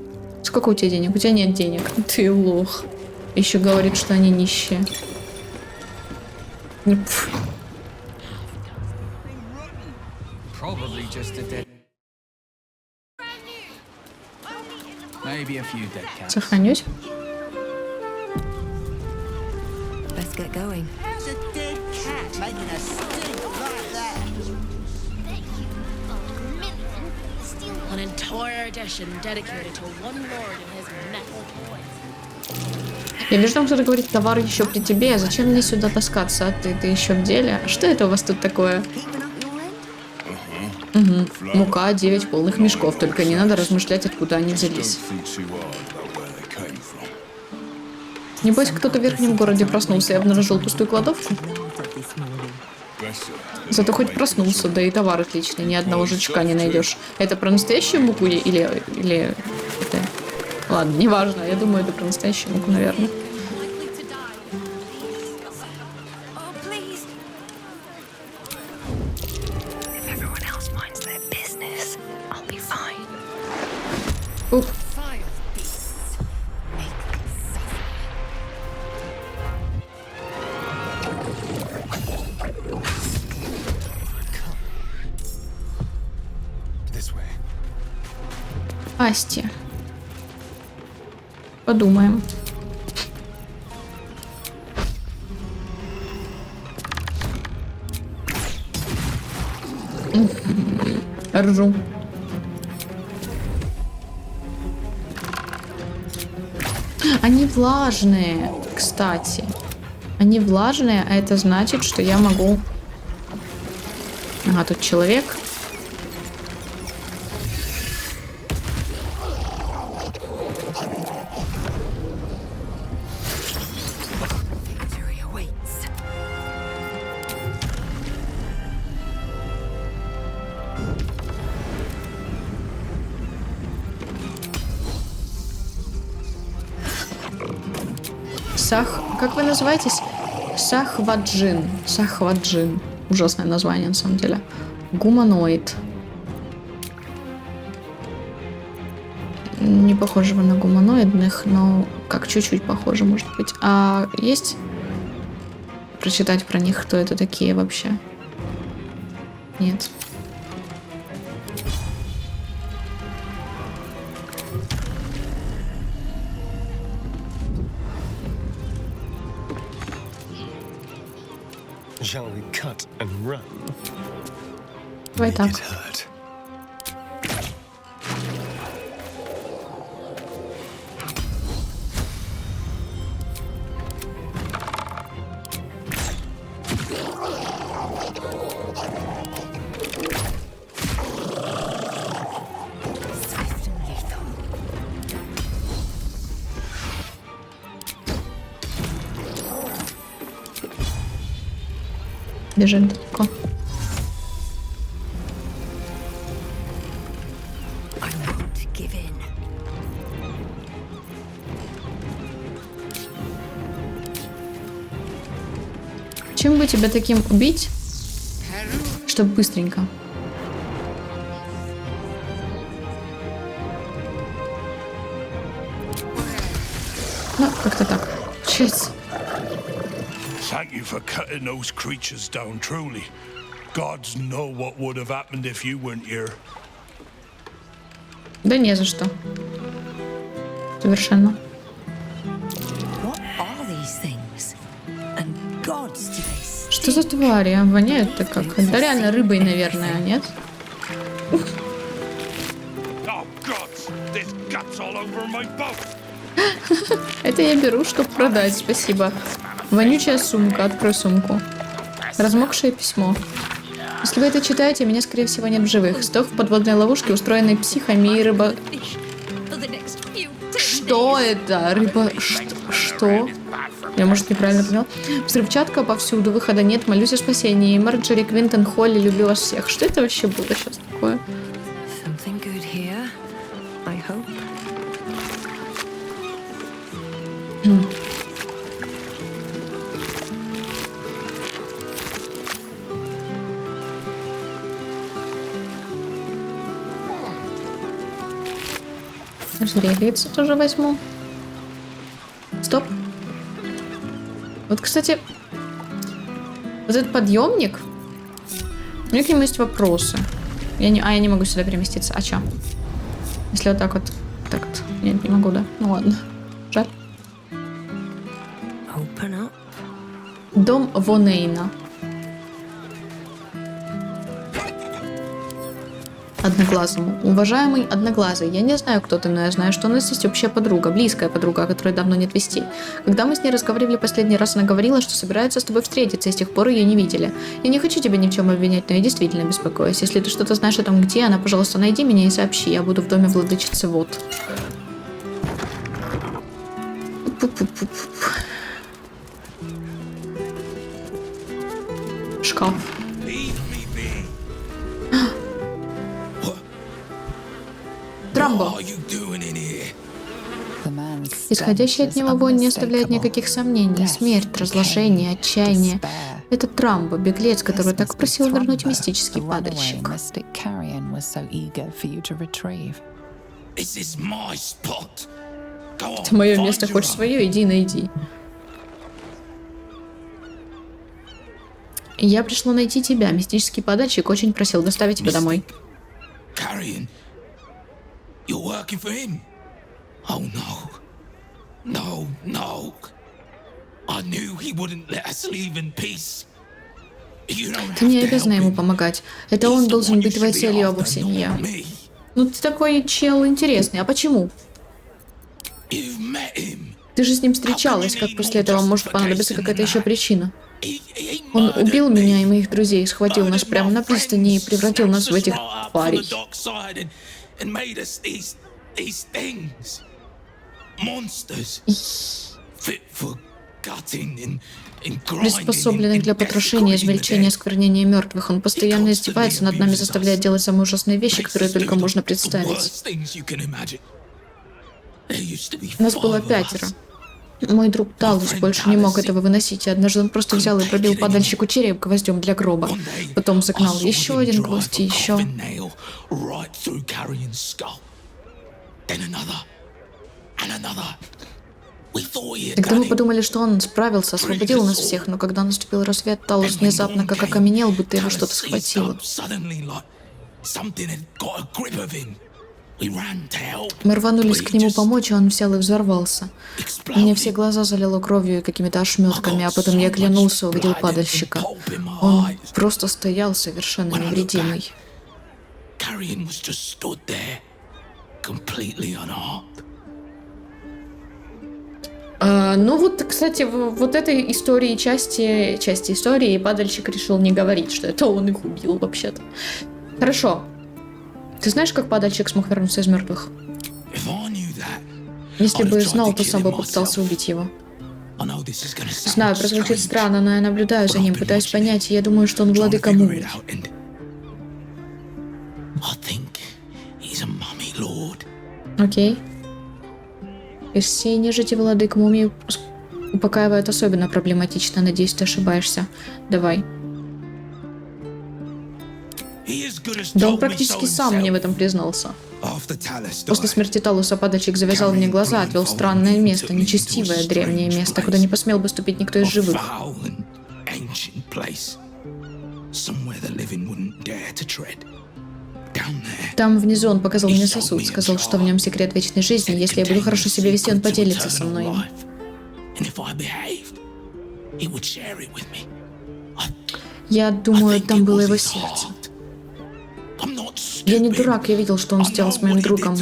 Сколько у тебя денег? У тебя нет денег. Ты лох. Еще говорит, что они нищие. Probably just a dead. Maybe a few dead cats. Сохранюсь. Let's get going. How's a dead cat making a stink like that? An entire edition dedicated to one lord and his metal toys. Я вижу, там кто-то говорит, товар еще при тебе, а зачем мне сюда таскаться? А ты еще в деле? Что это у вас тут такое? Угу. Мука, 9 полных мешков, только не надо размышлять, откуда они взялись. Небось, кто-то в верхнем городе проснулся и обнаружил пустую кладовку? Зато хоть проснулся, да и товар отличный, ни одного жучка не найдешь. Это про настоящую муку или это... Ладно, неважно, я думаю, это про настоящую муку, наверное. Уп. Асти. Подумаем. Ржу. Они влажные, кстати. Они влажные, а это значит, что я могу... Ага, тут человек. Как вы называетесь? Сахваджин. Сахваджин. Ужасное название, на самом деле. Гуманоид. Не похожего на гуманоидных, но как чуть-чуть похоже, может быть. А есть прочитать про них, кто это такие вообще? Нет. Shall we cut and run? Давай так. Бежит далеко. Чем бы тебя таким убить, чтобы быстренько? Ну, как-то так. Получается. Thank you for cutting those creatures down, truly. Gods know what would have happened if you weren't here. Да не за что. Совершенно. Что за твари? Воняют-то как? Да реально рыбой, наверное, нет? Это я беру, чтобы продать, спасибо. Вонючая сумка, открой сумку. Размокшее письмо. Если вы это читаете, меня, скорее всего, нет в живых. Сдох в подводной ловушке, устроенной психами и рыба... Что это? Рыба... Что? Я, может, неправильно понял? Взрывчатка повсюду, выхода нет, молюсь о спасении. Марджори, Квинтон, Холли, люблю вас всех. Что это вообще было сейчас такое? Жребица тоже возьму. Стоп. Вот, кстати, вот этот подъемник. У меня к нему есть вопросы. Я не могу сюда переместиться. А чё? Если вот так вот. Так вот. Нет, не могу, да? Ну ладно. Жаль. Дом Вонейна. Одноглазому. Уважаемый Одноглазый, я не знаю, кто ты, но я знаю, что у нас есть общая подруга, близкая подруга, которой давно нет вестей. Когда мы с ней разговаривали последний раз, она говорила, что собирается с тобой встретиться, и с тех пор ее не видели. Я не хочу тебя ни в чем обвинять, но я действительно беспокоюсь. Если ты что-то знаешь о том, где она, пожалуйста, найди меня и сообщи. Я буду в доме владычицы Вод. Шкаф. Трамбо. Исходящая от него вонь не оставляет никаких сомнений. Смерть, разложение, отчаяние. Это Трамбо, беглец, который так просил вернуть мистический падальщик. Это мое место, хочешь свое, иди и найди. Я пришла найти тебя. Мистический падальщик очень просил доставить тебя домой. You're working for him? Oh no. No, no. I knew he wouldn't let us leave in peace. Ты не обязана ему помогать. Это он должен быть твоей целью, а вовсе не я. Ну ты такой чел интересный. А почему? Ты же с ним встречалась. Как после этого может понадобиться какая-то еще причина? Он убил меня и моих друзей, схватил нас прямо на пристани и превратил нас в этих тварей. And made us these things. Monsters. Fit for gutting and приспособленных для потрошения, измельчения, осквернения мертвых. Он постоянно издевается над нами, заставляя делать самые ужасные вещи, которые только можно представить. Нас было 5. Мой друг Талус больше не мог этого выносить, и однажды он просто взял и пробил падальщику череп гвоздем для гроба. Потом загнал еще один гвоздь и еще. Тогда мы подумали, что он справился, освободил нас всех, но когда наступил рассвет, Талус внезапно как окаменел, будто его что-то схватило. Мы рванулись к нему помочь, и он взял и взорвался. Мне все глаза залило кровью и какими-то ошметками, а потом я оглянулся и увидел падальщика. Он просто стоял совершенно невредимый. Ну вот, кстати, вот этой истории, части истории падальщик решил не говорить, что это он их убил вообще-то. Хорошо. Ты знаешь, как падальщик смог вернуться из мертвых? Если бы знал, то сам бы попытался убить его. Знаю, прозвучит странно, но я наблюдаю за ним, пытаюсь понять, и я думаю, что он владыка Мумий. Окей. Из всей нежити владык Мумий упокаивает особенно проблематично. Надеюсь, ты ошибаешься. Давай. Да он практически сам мне в этом признался. После смерти Талуса падальщик завязал мне глаза, отвел в странное место, нечестивое древнее место, куда не посмел бы ступить никто из живых. Там внизу он показал мне сосуд, сказал, что в нем секрет вечной жизни. Если я буду хорошо себя вести, он поделится со мной. Я думаю, там было его сердце. Я не дурак, я видел, что он сделал с моим другом.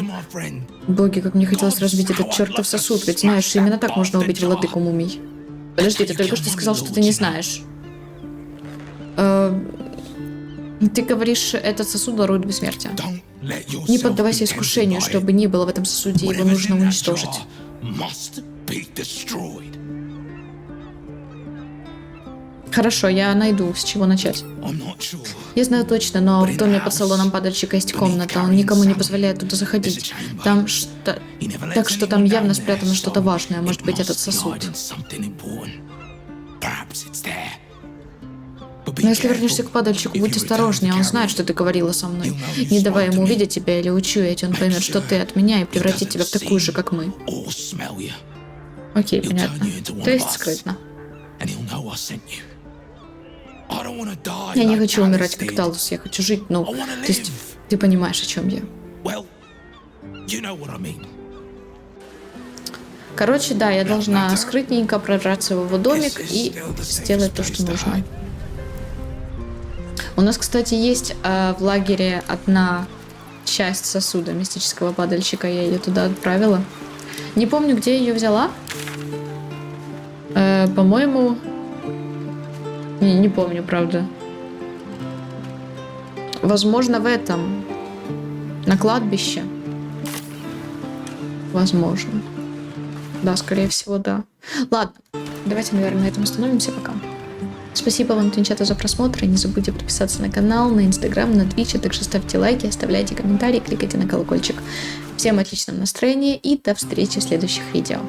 Боги, как мне хотелось разбить этот чертов сосуд, ведь знаешь, именно так можно убить владыку Мумий. Подожди, ты только что сказал, что ты не знаешь. Ты говоришь, этот сосуд дарует бессмертие. Не поддавайся искушению, что бы ни было в этом сосуде, его нужно уничтожить. Хорошо, я найду, с чего начать. Я знаю точно, но в доме под салоном падальщика есть комната, он никому не позволяет туда заходить. Там что... Так что там явно спрятано что-то важное, может быть, этот сосуд. Но если вернешься к падальщику, будь осторожнее, он знает, что ты говорила со мной. Не давай ему увидеть тебя или учуять, он поймет, что ты от меня, и превратит тебя в такую же, как мы. Окей, понятно. То есть скрытно. Я не хочу умирать, как Талус, я хочу жить, ну, то есть ты понимаешь, о чем я. Короче, да, я должна скрытненько прорваться в его домик и сделать то, что нужно. У нас, кстати, есть в лагере одна часть сосуда мистического падальщика. Я ее туда отправила. Не помню, где я ее взяла. По-моему... Не помню, правда. Возможно, в этом. На кладбище. Возможно. Да, скорее всего, да. Ладно, давайте, наверное, на этом остановимся пока. Спасибо вам, Твинчата, за просмотр. И не забудьте подписаться на канал, на Инстаграм, на Твич. А также ставьте лайки, оставляйте комментарии, кликайте на колокольчик. Всем отличного настроения и до встречи в следующих видео.